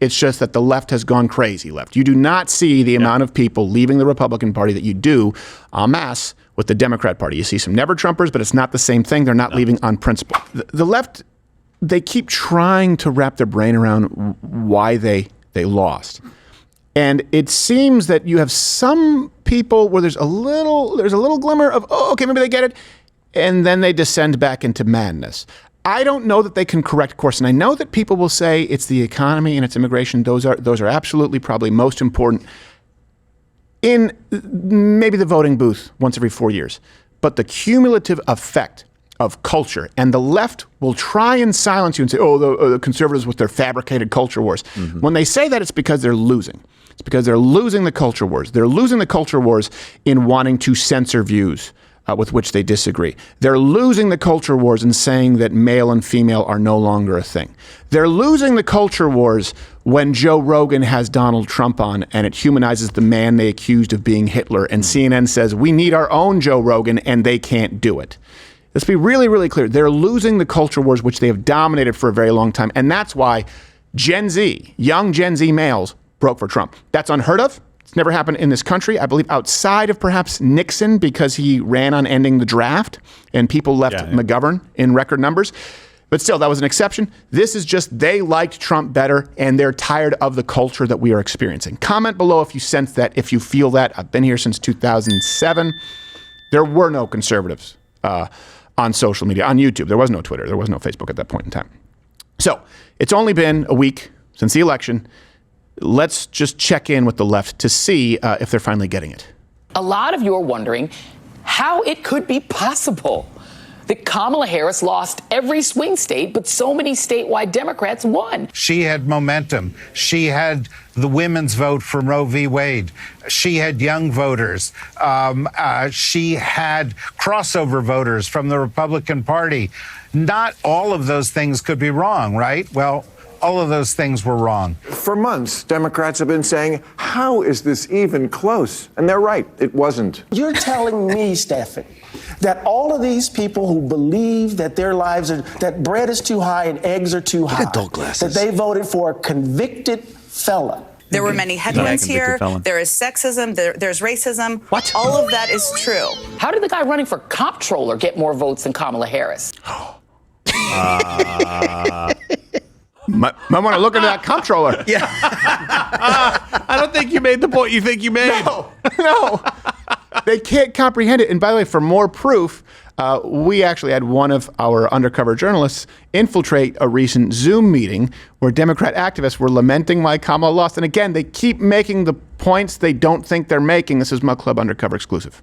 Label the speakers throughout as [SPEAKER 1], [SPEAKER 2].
[SPEAKER 1] It's just that the left has gone crazy left. You do not see the amount of people leaving the Republican Party that you do en masse with the Democrat Party. You see some never-Trumpers, but it's not the same thing. They're not leaving on principle. The left, they keep trying to wrap their brain around why they lost. And it seems that you have some people where there's a little glimmer of, oh, okay, maybe they get it. And then they descend back into madness. I don't know that they can correct course. And I know that people will say it's the economy and it's immigration. Those are absolutely probably most important in maybe the voting booth once every 4 years. But the cumulative effect of culture, and the left will try and silence you and say, oh, the conservatives with their fabricated culture wars. Mm-hmm. When they say that, it's because they're losing. It's because they're losing the culture wars. They're losing the culture wars in wanting to censor views with which they disagree. They're losing the culture wars in saying that male and female are no longer a thing. They're losing the culture wars when Joe Rogan has Donald Trump on and it humanizes the man they accused of being Hitler, and CNN says, we need our own Joe Rogan, and they can't do it. Let's be really, really clear. They're losing the culture wars, which they have dominated for a very long time. And that's why Gen Z, young Gen Z males, broke for Trump. That's unheard of. It's never happened in this country, I believe, outside of perhaps Nixon, because he ran on ending the draft and people left McGovern in record numbers. But still, that was an exception. This is just they liked Trump better and they're tired of the culture that we are experiencing. Comment below if you sense that, if you feel that. I've been here since 2007. There were no conservatives on social media, on YouTube. There was no Twitter. There was no Facebook at that point in time. So it's only been a week since the election. Let's just check in with the left to see if they're finally getting it.
[SPEAKER 2] A lot of you are wondering how it could be possible that Kamala Harris lost every swing state, but so many statewide Democrats won.
[SPEAKER 3] She had momentum. She had the women's vote from Roe v. Wade. She had young voters. She had crossover voters from the Republican Party. Not all of those things could be wrong, right? Well, all of those things were wrong.
[SPEAKER 4] For months, Democrats have been saying, how is this even close? And they're right, it wasn't.
[SPEAKER 5] You're telling me, Stephanie, that all of these people who believe that their lives are, that bread is too high and eggs are too high, that they voted for a convicted felon.
[SPEAKER 6] There were many headlines here. There is sexism. There's racism.
[SPEAKER 1] What?
[SPEAKER 6] All of that is true.
[SPEAKER 2] How did the guy running for comptroller get more votes than Kamala Harris?
[SPEAKER 1] Might want to look into that comptroller.
[SPEAKER 7] Yeah. I don't think you made the point you think you made.
[SPEAKER 1] No. They can't comprehend it. And by the way, for more proof, we actually had one of our undercover journalists infiltrate a recent Zoom meeting where Democrat activists were lamenting why Kamala lost. And again, they keep making the points they don't think they're making. This is Mug Club Undercover exclusive.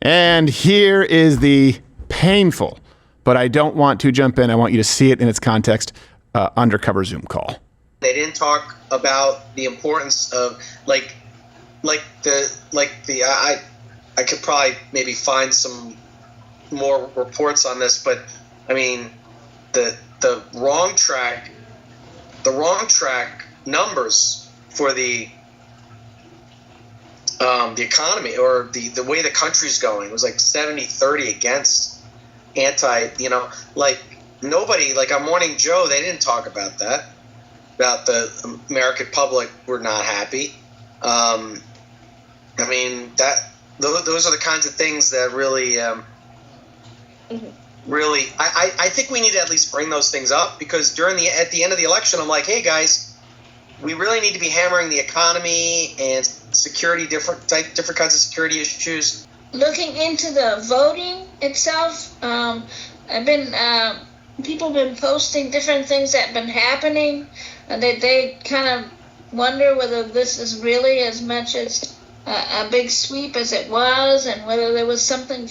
[SPEAKER 1] And here is the painful, but I don't want to jump in. I want you to see it in its context. Undercover Zoom call.
[SPEAKER 8] They didn't talk about the importance of I could probably maybe find some more reports on this, but I mean the wrong track numbers for the economy, or the way the country's going, was like 70-30 against nobody, like on Morning Joe, they didn't talk about that, about the American public were not happy. I mean, those are the kinds of things that really, I think we need to at least bring those things up, because at the end of the election, I'm like, hey guys, we really need to be hammering the economy and security, different kinds of security issues.
[SPEAKER 9] Looking into the voting itself, people have been posting different things that have been happening. They kind of wonder whether this is really as much as a big sweep as it was, and whether there was something,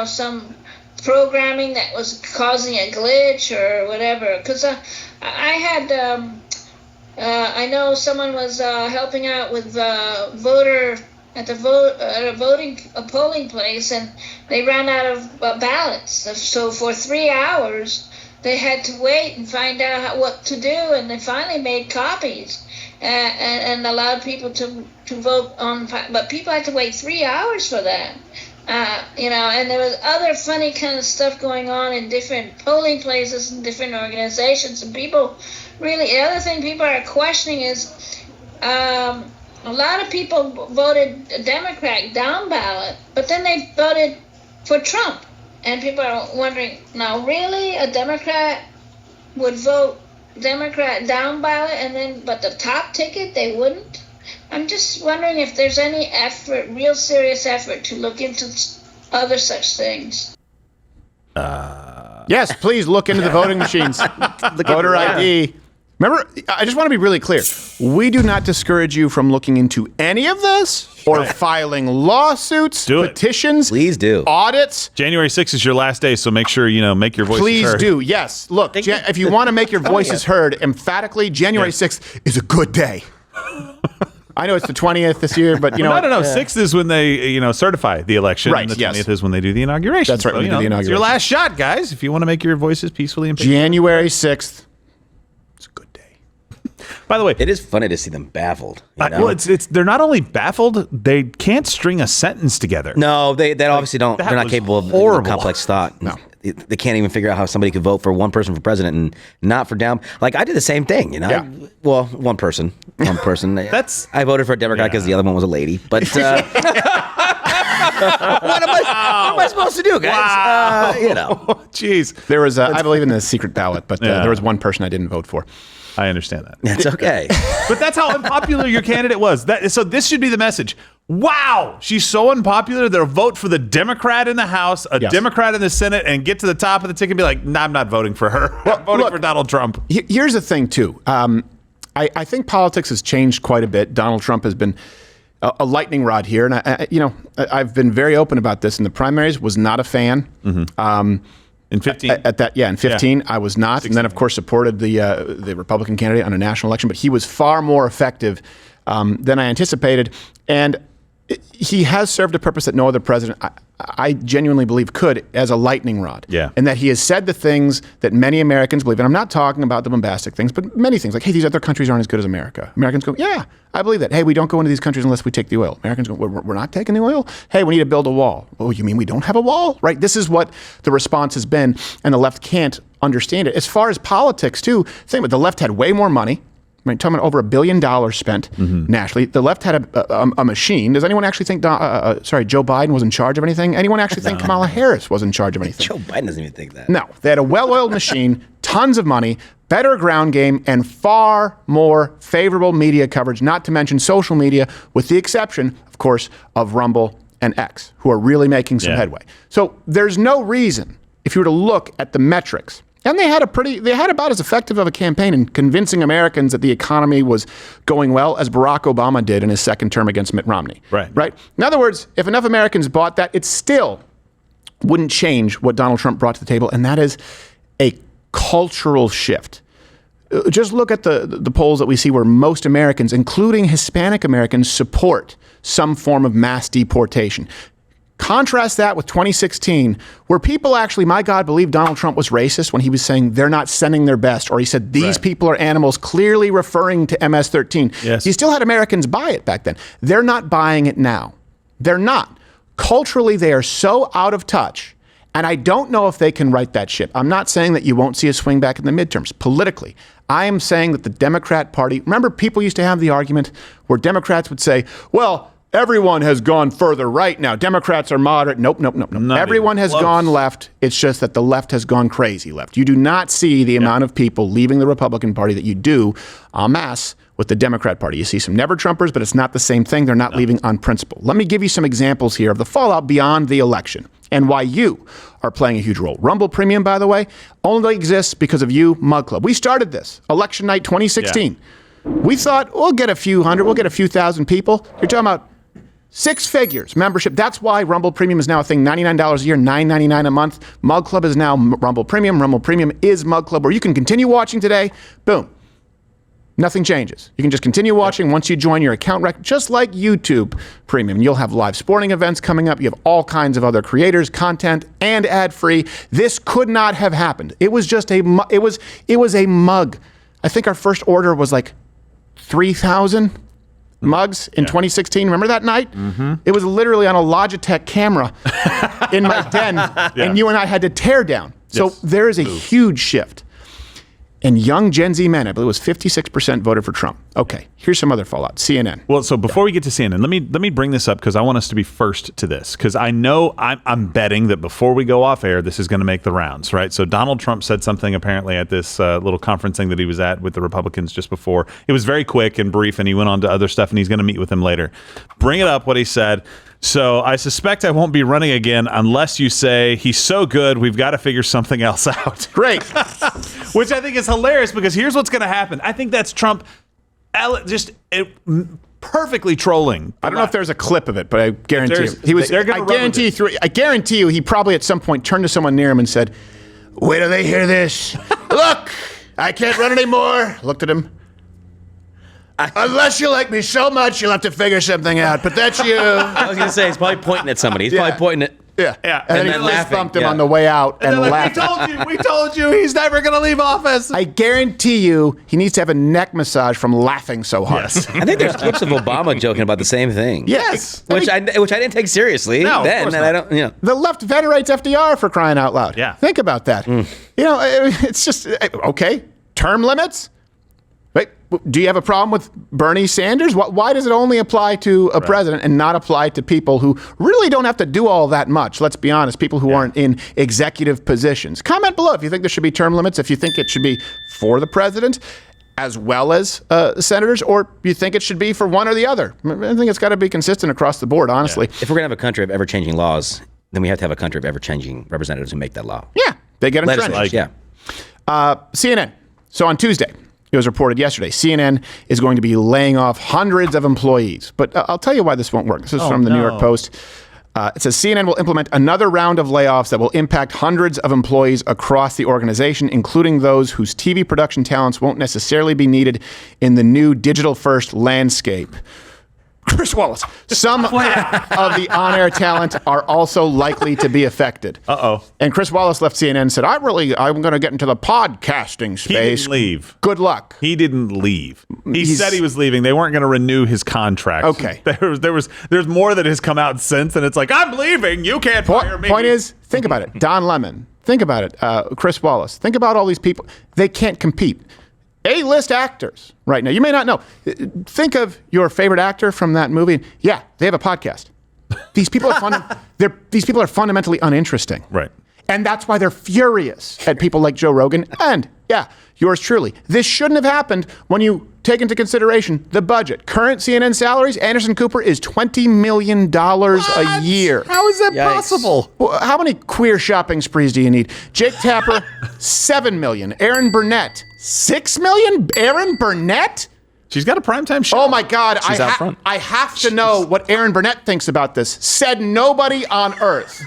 [SPEAKER 9] some programming that was causing a glitch or whatever. Because I know someone was helping out with voter at a polling place, and they ran out of ballots. So for 3 hours, they had to wait and find out what to do, and they finally made copies and allowed people to vote on. But people had to wait 3 hours for that. And there was other funny kind of stuff going on in different polling places and different organizations. And people really, the other thing people are questioning is a lot of people voted Democrat down ballot, but then they voted for Trump. And people are wondering, now really a Democrat would vote Democrat down ballot but the top ticket they wouldn't? I'm just wondering if there's any effort, real serious effort, to look into other such things.
[SPEAKER 1] Yes, please look into the voting machines. The voter ID. Remember, I just want to be really clear. We do not discourage you from looking into any of this or filing lawsuits, petitions.
[SPEAKER 10] Please do.
[SPEAKER 1] Audits.
[SPEAKER 11] January 6th is your last day, so make sure, make your voices heard.
[SPEAKER 1] Please do. Yes. Look, if you want to make your voices heard emphatically, January 6th is a good day. I know it's the 20th this year, but
[SPEAKER 11] No. 6th is when they, certify the election.
[SPEAKER 1] Right,
[SPEAKER 11] And the 20th is when they do the inauguration.
[SPEAKER 1] That's right,
[SPEAKER 11] So,
[SPEAKER 1] when they do the inauguration.
[SPEAKER 11] It's your last shot, guys, if you want to make your voices peacefully and peacefully.
[SPEAKER 1] January 6th. It's a good day.
[SPEAKER 11] By the way,
[SPEAKER 10] it is funny to see them baffled.
[SPEAKER 11] Well, they're not only baffled, they can't string a sentence together.
[SPEAKER 10] No, they obviously don't. They're not capable of complex thought.
[SPEAKER 1] No.
[SPEAKER 10] They can't even figure out how somebody could vote for one person for president and not for down. Like I did the same thing,
[SPEAKER 1] Yeah.
[SPEAKER 10] Well, one person. I voted for a Democrat because the other one was a lady. But what am I supposed to do, guys?
[SPEAKER 11] Wow. Jeez.
[SPEAKER 1] There was, I believe in the secret ballot, but there was one person I didn't vote for.
[SPEAKER 11] I understand that.
[SPEAKER 10] That's okay.
[SPEAKER 11] But that's how unpopular your candidate was. So this should be the message. Wow, she's so unpopular. They'll vote for the Democrat in the House, a Democrat in the Senate, and get to the top of the ticket and be like, nah, I'm not voting for her. I'm voting for Donald Trump.
[SPEAKER 1] Here's the thing, too. I think politics has changed quite a bit. Donald Trump has been a lightning rod here. And, I've been very open about this. In the primaries, was not a fan.
[SPEAKER 11] Mm-hmm. In 15?
[SPEAKER 1] In 15, I was not. 16. And then, of course, supported the Republican candidate on a national election. But he was far more effective than I anticipated. And he has served a purpose that no other president, I genuinely believe, could, as a lightning rod.
[SPEAKER 11] Yeah.
[SPEAKER 1] And that he has said the things that many Americans believe. And I'm not talking about the bombastic things, but many things like, hey, these other countries aren't as good as America. Americans go, yeah, I believe that. Hey, we don't go into these countries unless we take the oil. Americans go, we're not taking the oil? Hey, we need to build a wall. Oh, you mean we don't have a wall? Right? This is what the response has been, and the left can't understand it. As far as politics, too, think about it, the left had way more money. I mean, talking about over $1 billion spent nationally. The left had a machine. Does anyone actually think, Joe Biden was in charge of anything? Anyone actually think Kamala Harris was in charge of anything?
[SPEAKER 10] Joe Biden doesn't even think that.
[SPEAKER 1] No. They had a well-oiled machine, tons of money, better ground game, and far more favorable media coverage, not to mention social media, with the exception, of course, of Rumble and X, who are really making some headway. So there's no reason, if you were to look at the metrics, and they had about as effective of a campaign in convincing Americans that the economy was going well as Barack Obama did in his second term against Mitt Romney. Right. In other words, if enough Americans bought that, it still wouldn't change what Donald Trump brought to the table, and that is a cultural shift. Just look at the polls that we see where most Americans, including Hispanic Americans, support some form of mass deportation. Contrast that with 2016, where people actually, my God, believed Donald Trump was racist when he was saying they're not sending their best, or he said these people are animals, clearly referring to MS-13.
[SPEAKER 11] Yes.
[SPEAKER 1] He still had Americans buy it back then. They're not buying it now. They're not. Culturally, they are so out of touch, and I don't know if they can right that ship. I'm not saying that you won't see a swing back in the midterms. Politically, I am saying that the Democrat Party, remember people used to have the argument where Democrats would say, well, everyone has gone further right now. Democrats are moderate. Nope. Everyone has gone left. It's just that the left has gone crazy left. You do not see the amount of people leaving the Republican Party that you do en masse with the Democrat Party. You see some never-Trumpers, but it's not the same thing. They're not leaving on principle. Let me give you some examples here of the fallout beyond the election and why you are playing a huge role. Rumble Premium, by the way, only exists because of you, Mug Club. We started this election night 2016. We thought we'll get a few hundred, we'll get a few thousand people. You're talking about 6 figures membership. That's why Rumble Premium is now a thing. $99 a year, $9.99 a month. Mug Club is now Rumble Premium. Rumble Premium is Mug Club, where you can continue watching today. Boom. Nothing changes. You can just continue watching once you join your account, just like YouTube Premium. You'll have live sporting events coming up. You have all kinds of other creators, content, and ad-free. This could not have happened. It was just it was a mug. I think our first order was like 3,000. mugs in 2016. Remember that night? It was literally on a Logitech camera in my den, and you and I had to tear down. So there is a huge shift. And young Gen Z men, I believe it was 56% voted for Trump. Okay, here's some other fallout. CNN.
[SPEAKER 11] Well, so before we get to CNN, let me bring this up because I want us to be first to this because I know I'm betting that before we go off air, this is going to make the rounds, right? So Donald Trump said something apparently at this little conference thing that he was at with the Republicans just before. It was very quick and brief, and he went on to other stuff, and he's going to meet with them later. Bring it up what he said. So I suspect I won't be running again unless you say he's so good, we've got to figure something else out.
[SPEAKER 1] Great.
[SPEAKER 11] Which I think is hilarious because here's what's going to happen. I think that's Trump just perfectly trolling.
[SPEAKER 1] I don't know if there's a clip of it, but I guarantee you. He was. I guarantee you he probably at some point turned to someone near him and said, wait till they hear this. Look, I can't run anymore. Looked at him. Unless you like me so much, you'll have to figure something out. But that's you.
[SPEAKER 10] I was going to say, he's probably pointing at somebody. He's probably pointing at...
[SPEAKER 1] Yeah. And then he fist bumped him on the way out
[SPEAKER 11] and
[SPEAKER 1] laughed.
[SPEAKER 11] We told you he's never going to leave office.
[SPEAKER 1] I guarantee you he needs to have a neck massage from laughing so hard.
[SPEAKER 10] Yes. I think there's clips of Obama joking about the same thing.
[SPEAKER 1] Yes.
[SPEAKER 10] Which I didn't take seriously then. And I don't,
[SPEAKER 1] The left venerates FDR for crying out loud.
[SPEAKER 11] Yeah.
[SPEAKER 1] Think about that. It's just, okay, term limits? Wait, do you have a problem with Bernie Sanders? Why does it only apply to a president and not apply to people who really don't have to do all that much? Let's be honest, people who aren't in executive positions. Comment below if you think there should be term limits, if you think it should be for the president as well as senators, or you think it should be for one or the other. I think it's got to be consistent across the board, honestly.
[SPEAKER 10] If we're going to have a country of ever-changing laws, then we have to have a country of ever-changing representatives who make that law.
[SPEAKER 1] Yeah, they get entrenched. CNN. So on Tuesday, it was reported yesterday, CNN is going to be laying off hundreds of employees. But I'll tell you why this won't work. This is from the New York Post. It says CNN will implement another round of layoffs that will impact hundreds of employees across the organization, including those whose TV production talents won't necessarily be needed in the new digital-first landscape. Chris Wallace. Some of the on-air talent are also likely to be affected. And Chris Wallace left CNN and said, I'm going to get into the podcasting space.
[SPEAKER 11] He didn't leave.
[SPEAKER 1] Good luck.
[SPEAKER 11] He didn't leave. He said he was leaving. They weren't going to renew his contract.
[SPEAKER 1] Okay.
[SPEAKER 11] There's more that has come out since, and it's like, I'm leaving. You can't fire me.
[SPEAKER 1] Point is, think about it. Don Lemon. Think about it. Chris Wallace. Think about all these people. They can't compete. A-list actors right now. You may not know. Think of your favorite actor from that movie. Yeah, they have a podcast. These people are these people are fundamentally uninteresting.
[SPEAKER 11] Right.
[SPEAKER 1] And that's why they're furious at people like Joe Rogan and, yours truly. This shouldn't have happened when you take into consideration the budget. Current CNN salaries, Anderson Cooper is $20 million a year.
[SPEAKER 11] How is that possible?
[SPEAKER 1] Well, how many queer shopping sprees do you need? Jake Tapper, $7 million. Aaron Burnett, $6 million? Aaron Burnett?
[SPEAKER 11] She's got a primetime show.
[SPEAKER 1] Oh, my God.
[SPEAKER 10] She's out front.
[SPEAKER 1] I have to know what Aaron Burnett thinks about this. Said nobody on earth.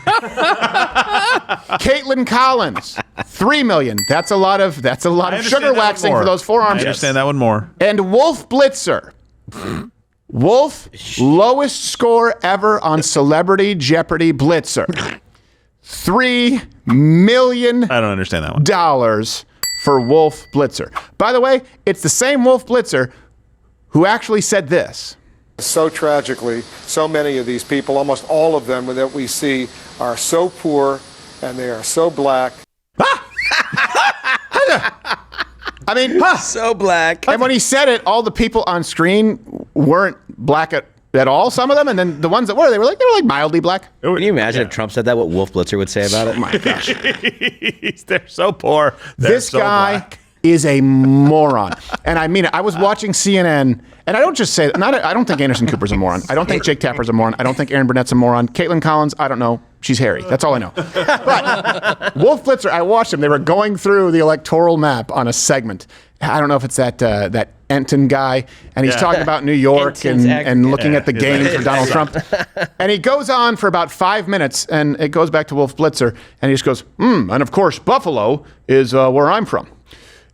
[SPEAKER 1] Caitlin Collins, $3 million. That's a lot of sugar waxing for those forearms.
[SPEAKER 11] I understand that one more.
[SPEAKER 1] And Wolf Blitzer. Wolf, lowest score ever on Celebrity Jeopardy Blitzer. $3 million.
[SPEAKER 11] I don't understand that one.
[SPEAKER 1] Dollars for Wolf Blitzer. By the way, it's the same Wolf Blitzer who actually said this.
[SPEAKER 12] So tragically, so many of these people, almost all of them that we see, are so poor and they are so black.
[SPEAKER 1] I mean,
[SPEAKER 10] so black.
[SPEAKER 1] And when he said it, all the people on screen weren't black at all, some of them, and then the ones that were, they were like mildly black.
[SPEAKER 10] Can you imagine if Trump said that, what Wolf Blitzer would say about it?
[SPEAKER 1] Oh my gosh.
[SPEAKER 11] They're so poor.
[SPEAKER 1] This guy is a moron. And I mean it. I was watching CNN, and I don't just say that. I don't think Anderson Cooper's a moron. I don't think Jake Tapper's a moron. I don't think Aaron Burnett's a moron. Caitlin Collins, I don't know. She's hairy. That's all I know. But Wolf Blitzer, I watched him. They were going through the electoral map on a segment. I don't know if it's that Enton guy, and he's talking about New York and looking at the gains for Donald Trump. And he goes on for about 5 minutes, and it goes back to Wolf Blitzer, and he just goes, and of course, Buffalo is where I'm from.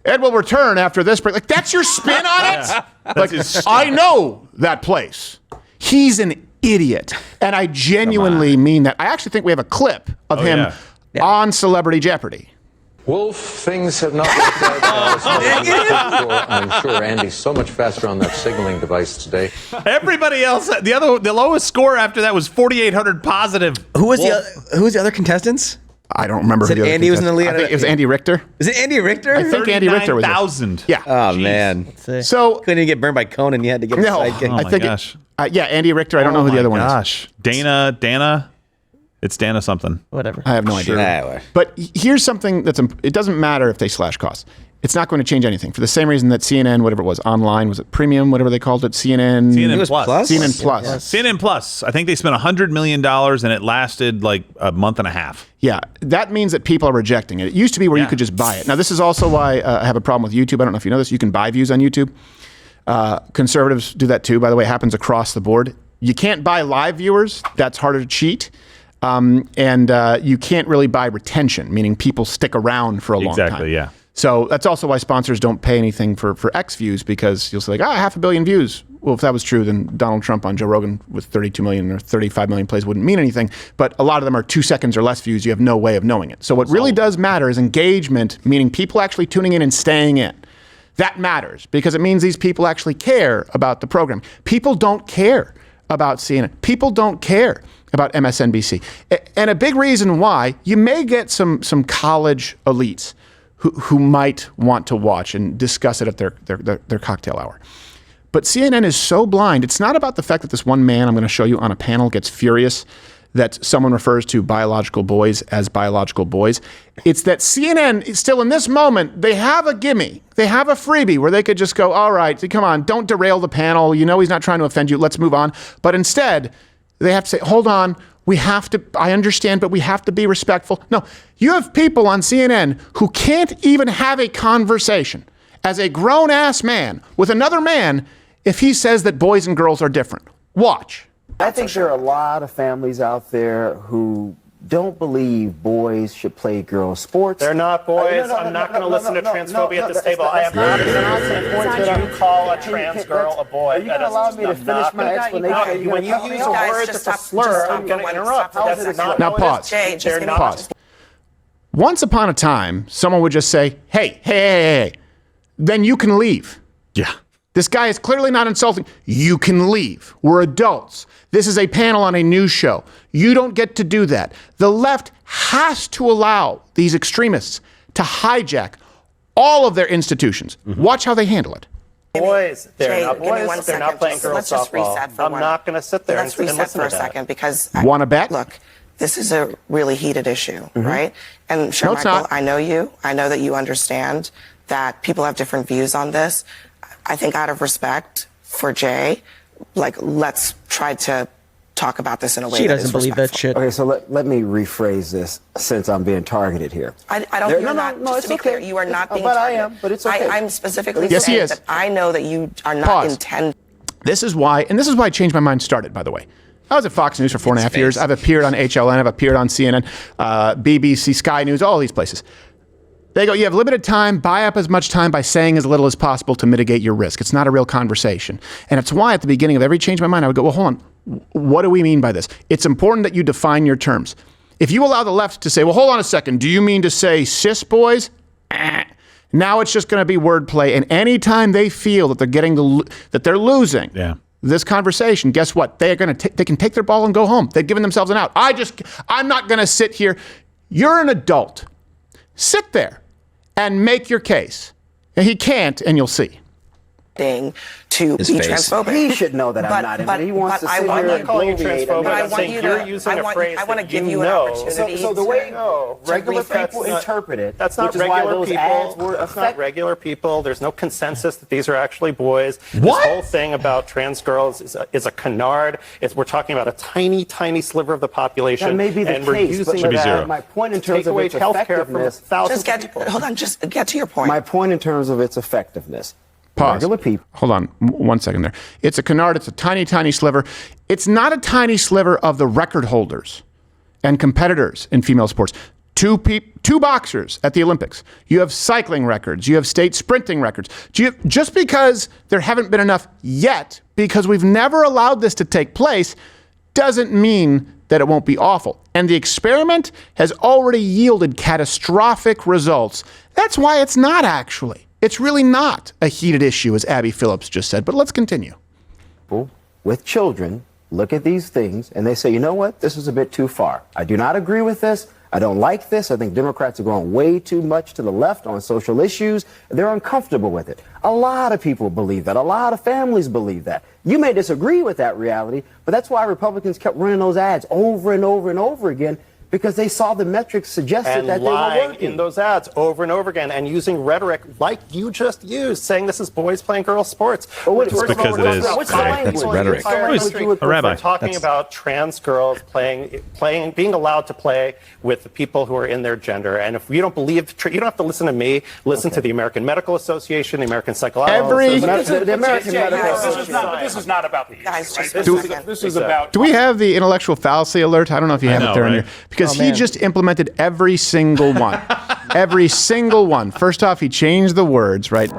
[SPEAKER 1] Ed will return after this break. Like, that's your spin on it? Like, I know that place. He's an idiot. And I genuinely mean that. I actually think we have a clip of him on Celebrity Jeopardy.
[SPEAKER 13] Wolf, things have not worked out as well. I'm sure Andy's so much faster on that signaling device today.
[SPEAKER 11] Everybody else, the lowest score after that was 4,800 positive.
[SPEAKER 10] Who was the other contestants?
[SPEAKER 1] I don't remember.
[SPEAKER 10] Said
[SPEAKER 1] who the
[SPEAKER 10] Andy was in the lead.
[SPEAKER 1] I think it was Andy Richter.
[SPEAKER 10] Is it Andy Richter?
[SPEAKER 1] I think Andy Richter was.
[SPEAKER 11] 39,000.
[SPEAKER 1] Yeah.
[SPEAKER 10] Oh man.
[SPEAKER 1] So
[SPEAKER 10] couldn't even get burned by Conan. You had to get.
[SPEAKER 1] No,
[SPEAKER 10] sidekick.
[SPEAKER 11] Oh
[SPEAKER 1] I
[SPEAKER 11] my
[SPEAKER 1] think.
[SPEAKER 11] gosh.
[SPEAKER 1] Yeah, Andy Richter. I don't know who the other one is.
[SPEAKER 11] Gosh, Dana. It's Dana something.
[SPEAKER 10] Whatever.
[SPEAKER 1] I have no idea. But here's something it doesn't matter if they slash costs. It's not going to change anything for the same reason that CNN, whatever it was, online, was it premium, whatever they called it, CNN
[SPEAKER 11] Plus.
[SPEAKER 1] CNN Plus.
[SPEAKER 11] CNN Plus. I think they spent $100 million and it lasted like a month and a half.
[SPEAKER 1] Yeah, that means that people are rejecting it. It used to be where you could just buy it. Now, this is also why I have a problem with YouTube. I don't know if you know this. You can buy views on YouTube. Conservatives do that too, by the way. It happens across the board. You can't buy live viewers. That's harder to cheat. And you can't really buy retention, meaning people stick around for a long time.
[SPEAKER 11] Exactly, yeah.
[SPEAKER 1] So that's also why sponsors don't pay anything for X views, because you'll say, like, 500 million views. Well, if that was true, then Donald Trump on Joe Rogan with 32 million or 35 million plays wouldn't mean anything. But a lot of them are 2 seconds or less views. You have no way of knowing it. So what really does matter is engagement, meaning people actually tuning in and staying in. That matters because it means these people actually care about the program. People don't care about CNN. People don't care about MSNBC. And a big reason why, you may get some college elites who might want to watch and discuss it at their cocktail hour. But CNN is so blind. It's not about the fact that this one man I'm going to show you on a panel gets furious that someone refers to biological boys as biological boys. It's that CNN is still in this moment, they have a gimme. They have a freebie where they could just go, all right, come on, don't derail the panel. You know he's not trying to offend you. Let's move on. But instead, they have to say, hold on, I understand, but we have to be respectful. No, you have people on CNN who can't even have a conversation as a grown-ass man with another man if he says that boys and girls are different. Watch.
[SPEAKER 14] I think there are a lot of families out there who don't believe boys should play girls' sports.
[SPEAKER 15] They're not boys. I'm not going to listen to transphobia at this table. I am not going to call a trans girl a boy.
[SPEAKER 14] Are you going to allow me to finish my explanation?
[SPEAKER 15] When you use a word that's a slur, I'm going to interrupt.
[SPEAKER 1] Now pause. Pause. Once upon a time, someone would just say, hey, then you can leave.
[SPEAKER 11] Yeah.
[SPEAKER 1] This guy is clearly not insulting. You can leave. We're adults. This is a panel on a news show. You don't get to do that. The left has to allow these extremists to hijack all of their institutions. Watch how they handle it.
[SPEAKER 15] Boys, they're not boys. They're not playing girls softball. I'm not going to sit there and listen to that.
[SPEAKER 6] Let's reset for a second because
[SPEAKER 1] Want to bet?
[SPEAKER 6] Look, this is a really heated issue, right? And sure,
[SPEAKER 1] No, it's
[SPEAKER 6] Michael,
[SPEAKER 1] not.
[SPEAKER 6] I know you. I know that you understand that people have different views on this. I think out of respect for Jay, let's try to talk about this in a way
[SPEAKER 10] She
[SPEAKER 6] that
[SPEAKER 10] doesn't
[SPEAKER 6] is
[SPEAKER 10] believe that
[SPEAKER 6] respectful.
[SPEAKER 10] shit.
[SPEAKER 14] Okay, so let me rephrase this since I'm being targeted here.
[SPEAKER 6] I don't. You're not. Just to be clear, you are not being
[SPEAKER 14] But
[SPEAKER 6] targeted.
[SPEAKER 14] I am. But it's okay.
[SPEAKER 6] I'm specifically
[SPEAKER 1] Yes, he
[SPEAKER 6] saying
[SPEAKER 1] is.
[SPEAKER 6] that I know that you are not
[SPEAKER 1] Pause.
[SPEAKER 6] intending.
[SPEAKER 1] This is why Change My Mind started, by the way. I was at Fox News for 4.5 years. I've appeared on HLN. I've appeared on CNN, BBC, Sky News, all these places. They go, you have limited time, buy up as much time by saying as little as possible to mitigate your risk. It's not a real conversation. And it's why at the beginning of every Change My Mind, I would go, well, hold on. What do we mean by this? It's important that you define your terms. If you allow the left to say, well, hold on a second, do you mean to say cis boys? Now it's just going to be wordplay. And anytime they feel that they're losing this conversation, guess what? They can take their ball and go home. They've given themselves an out. I'm not going to sit here. You're an adult. Sit there and make your case. And he can't, and you'll see.
[SPEAKER 6] To
[SPEAKER 14] His
[SPEAKER 6] be
[SPEAKER 14] face.
[SPEAKER 6] transphobic.
[SPEAKER 14] He should know that I'm not in it. He wants to sit here
[SPEAKER 15] I'm not
[SPEAKER 14] and
[SPEAKER 15] calling you
[SPEAKER 14] bloviate
[SPEAKER 15] transphobic.
[SPEAKER 14] and
[SPEAKER 15] I'm
[SPEAKER 14] make
[SPEAKER 15] saying you're using a phrase
[SPEAKER 6] I want to
[SPEAKER 15] that
[SPEAKER 6] give you an
[SPEAKER 15] know.
[SPEAKER 6] opportunity.
[SPEAKER 14] So the way
[SPEAKER 15] No,
[SPEAKER 14] regular
[SPEAKER 15] that's
[SPEAKER 14] people
[SPEAKER 15] not-
[SPEAKER 14] interpret it,
[SPEAKER 15] That's not
[SPEAKER 14] which is why
[SPEAKER 15] regular
[SPEAKER 14] those
[SPEAKER 15] people.
[SPEAKER 14] ads were
[SPEAKER 15] That's not regular people. There's no consensus that these are actually boys.
[SPEAKER 11] What?
[SPEAKER 15] This whole thing about trans girls is a canard. We're talking about a tiny, tiny sliver of the population.
[SPEAKER 14] That may be the
[SPEAKER 15] and we're
[SPEAKER 14] case,
[SPEAKER 15] using
[SPEAKER 14] but
[SPEAKER 15] that
[SPEAKER 14] my point in
[SPEAKER 15] to
[SPEAKER 14] terms
[SPEAKER 15] take
[SPEAKER 14] of
[SPEAKER 15] away
[SPEAKER 14] its
[SPEAKER 15] healthcare from
[SPEAKER 14] effectiveness.
[SPEAKER 15] thousands of people.
[SPEAKER 6] Hold on, just get to your point.
[SPEAKER 14] My point in terms of its effectiveness.
[SPEAKER 1] Pause.
[SPEAKER 14] Regular people.
[SPEAKER 1] Hold on 1 second there. It's a canard. It's a tiny, tiny sliver. It's not a tiny sliver of the record holders and competitors in female sports. Two boxers at the Olympics. You have cycling records. You have state sprinting records. Just because there haven't been enough yet, because we've never allowed this to take place, doesn't mean that it won't be awful. And the experiment has already yielded catastrophic results. That's why it's not actually. It's really not a heated issue, as Abby Phillips just said. But let's continue.
[SPEAKER 14] With children, look at these things and they say, you know what? This is a bit too far. I do not agree with this. I don't like this. I think Democrats are going way too much to the left on social issues. They're uncomfortable with it. A lot of people believe that. A lot of families believe that. You may disagree with that reality, but that's why Republicans kept running those ads over and over and over again, because they saw the metrics suggested that they were working.
[SPEAKER 15] In those ads over and over again and using rhetoric like you just used, saying this is boys playing girls sports.
[SPEAKER 11] It's because it is.
[SPEAKER 10] It's rhetoric.
[SPEAKER 11] A rabbi.
[SPEAKER 15] Talking about trans girls being allowed to play with the people who are in their gender. And if you don't believe, you don't have to listen to me. Listen to the American Medical Association, the American Psychological Association.
[SPEAKER 14] The American Medical Association.
[SPEAKER 15] This is not about the
[SPEAKER 6] Guys, just
[SPEAKER 15] this is about.
[SPEAKER 1] Do we have the intellectual fallacy alert? I don't know if you have it there in here. Because he just implemented every single one. Every single one. First off, he changed the words, right?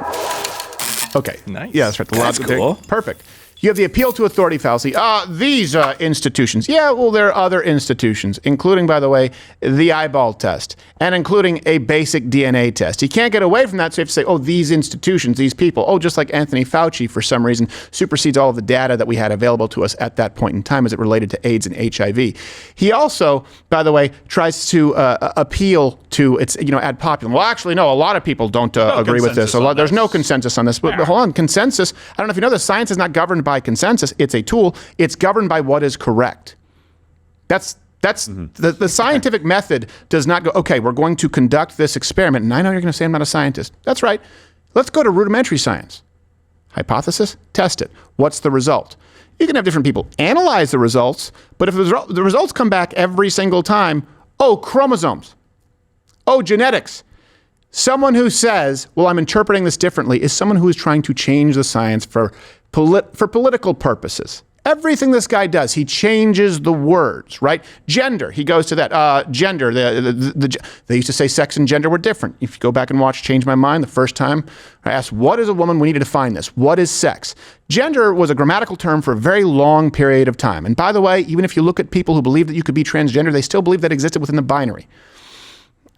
[SPEAKER 1] Okay.
[SPEAKER 10] Nice.
[SPEAKER 1] Yeah, that's right.
[SPEAKER 10] That's cool.
[SPEAKER 1] Perfect. You have the appeal to authority fallacy. These institutions. Yeah, well, there are other institutions, including, by the way, the eyeball test, and including a basic DNA test. You can't get away from that, so you have to say, oh, these institutions, these people. Oh, just like Anthony Fauci, for some reason, supersedes all of the data that we had available to us at that point in time as it related to AIDS and HIV. He also, by the way, tries to appeal to its, ad populum. Well, actually, no, a lot of people don't agree with this. There's no consensus on this. But hold on, consensus. I don't know if you know this, science is not governed by consensus. It's a tool. It's governed by what is correct. That's the scientific method does not go, okay, we're going to conduct this experiment. And I know you're going to say I'm not a scientist. That's right. Let's go to rudimentary science. Hypothesis, test it. What's the result? You can have different people analyze the results, but if the results come back every single time, oh, chromosomes, oh, genetics. Someone who says, well, I'm interpreting this differently is someone who is trying to change the science for political purposes. Everything this guy does, he changes the words, right? Gender, he goes to that. Gender, they used to say sex and gender were different. If you go back and watch Change My Mind, the first time I asked, what is a woman? We need to define this. What is sex? Gender was a grammatical term for a very long period of time. And by the way, even if you look at people who believe that you could be transgender, they still believe that existed within the binary.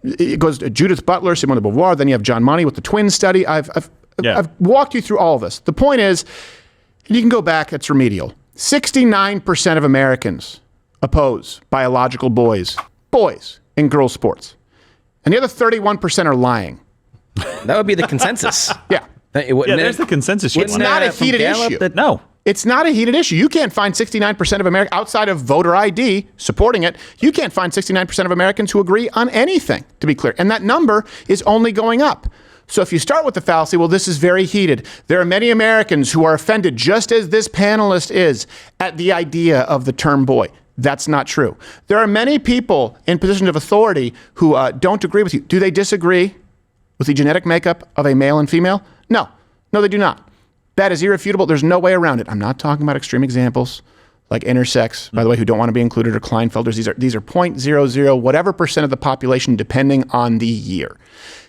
[SPEAKER 1] It goes to Judith Butler, Simone de Beauvoir, then you have John Monty with the twin study. I've walked you through all of this. The point is, and you can go back, it's remedial. 69% of Americans oppose biological boys in girls' sports. And the other 31% are lying.
[SPEAKER 10] That would be the consensus.
[SPEAKER 1] Yeah.
[SPEAKER 11] There's the consensus.
[SPEAKER 1] It's not a heated issue.
[SPEAKER 11] No.
[SPEAKER 1] It's not a heated issue. You can't find 69% of Americans, outside of voter ID supporting it, you can't find 69% of Americans who agree on anything, to be clear. And that number is only going up. So if you start with the fallacy, well, this is very heated. There are many Americans who are offended, just as this panelist is, at the idea of the term boy. That's not true. There are many people in positions of authority who don't agree with you. Do they disagree with the genetic makeup of a male and female? No. No, they do not. That is irrefutable. There's no way around it. I'm not talking about extreme examples like intersex, by the way, who don't want to be included, or Klinefelters. These are 0.00 whatever percent of the population, depending on the year.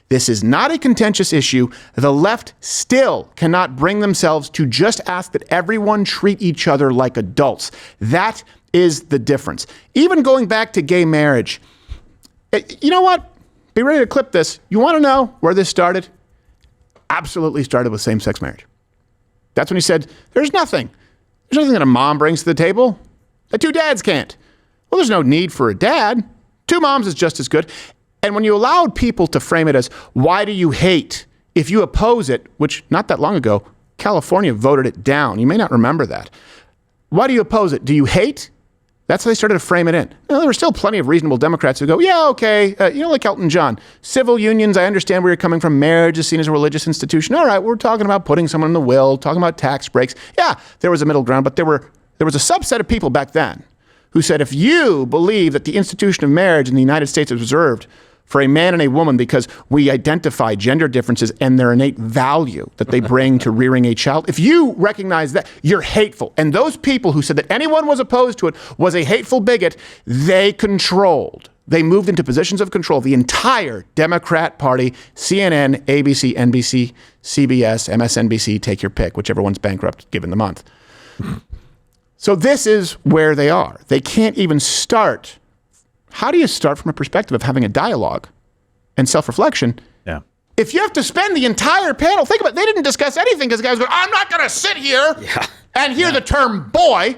[SPEAKER 1] This is not a contentious issue. The left still cannot bring themselves to just ask that everyone treat each other like adults. That is the difference. Even going back to gay marriage, you know what? Be ready to clip this. You want to know where this started? Absolutely started with same-sex marriage. That's when he said, there's nothing that a mom brings to the table that two dads can't. Well, there's no need for a dad. Two moms is just as good. And when you allowed people to frame it as, why do you hate? If you oppose it, which not that long ago, California voted it down. You may not remember that. Why do you oppose it? Do you hate? That's how they started to frame it in. Now, there were still plenty of reasonable Democrats who go, yeah, okay, like Elton John. Civil unions, I understand where you're coming from. Marriage is seen as a religious institution. All right, we're talking about putting someone in the will, talking about tax breaks. Yeah, there was a middle ground, but there was a subset of people back then who said, if you believe that the institution of marriage in the United States is reserved for a man and a woman because we identify gender differences and their innate value that they bring to rearing a child. If you recognize that, you're hateful. And those people who said that anyone was opposed to it was a hateful bigot, they moved into positions of control the entire Democrat Party, CNN, ABC, NBC, CBS, MSNBC, take your pick, whichever one's bankrupt given the month. So this is where they are. They can't even start. How do you start from a perspective of having a dialogue and self-reflection?
[SPEAKER 11] Yeah.
[SPEAKER 1] If you have to spend the entire panel, think about it, they didn't discuss anything because the guy was going, I'm not going to sit here and hear the term boy.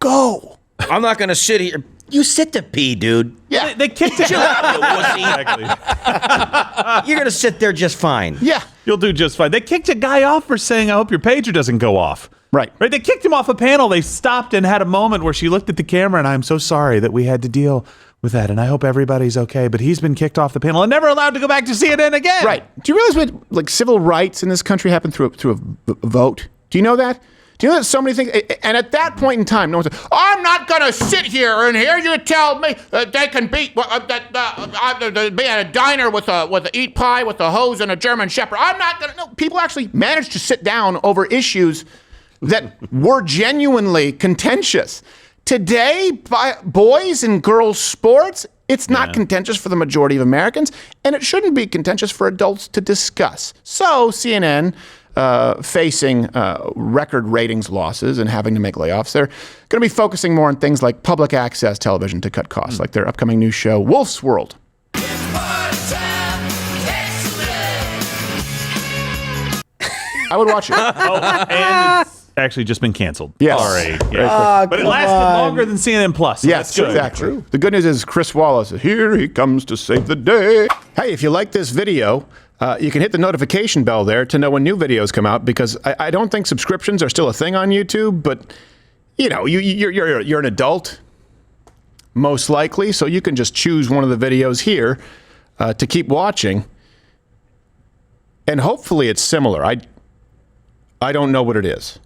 [SPEAKER 1] Go.
[SPEAKER 10] I'm not going to sit here. You sit to pee, dude.
[SPEAKER 1] Yeah.
[SPEAKER 11] They kicked it. Exactly.
[SPEAKER 10] You're going to sit there just fine.
[SPEAKER 1] Yeah.
[SPEAKER 11] You'll do just fine. They kicked a guy off for saying, I hope your pager doesn't go off.
[SPEAKER 1] Right.
[SPEAKER 11] They kicked him off a panel. They stopped and had a moment where she looked at the camera, and I'm so sorry that we had to deal with that, and I hope everybody's okay. But he's been kicked off the panel and never allowed to go back to CNN again.
[SPEAKER 1] Right. Do you realize what like civil rights in this country happen through a vote? Do you know that? Do you know that so many things? And at that point in time, no one said, I'm not going to sit here and hear you tell me that they can be at a diner with a eat pie with a hose and a German Shepherd. I'm not going to. No, people actually managed to sit down over issues that were genuinely contentious. Today, boys and girls sports, it's not contentious for the majority of Americans, and it shouldn't be contentious for adults to discuss. So CNN, facing record ratings losses and having to make layoffs, they're going to be focusing more on things like public access television to cut costs, like their upcoming new show, Wolf's World. I would watch it.
[SPEAKER 11] And it's actually just been canceled.
[SPEAKER 1] Yes.
[SPEAKER 11] Sorry. Yeah. But it lasted longer than CNN Plus. So
[SPEAKER 1] Yes,
[SPEAKER 11] that's good.
[SPEAKER 1] exactly. The good news is Chris Wallace, here he comes to save the day. Hey, if you like this video, you can hit the notification bell there to know when new videos come out, because I don't think subscriptions are still a thing on YouTube, but you know, you're an adult, most likely, so you can just choose one of the videos here to keep watching, and hopefully it's similar. I don't know what it is.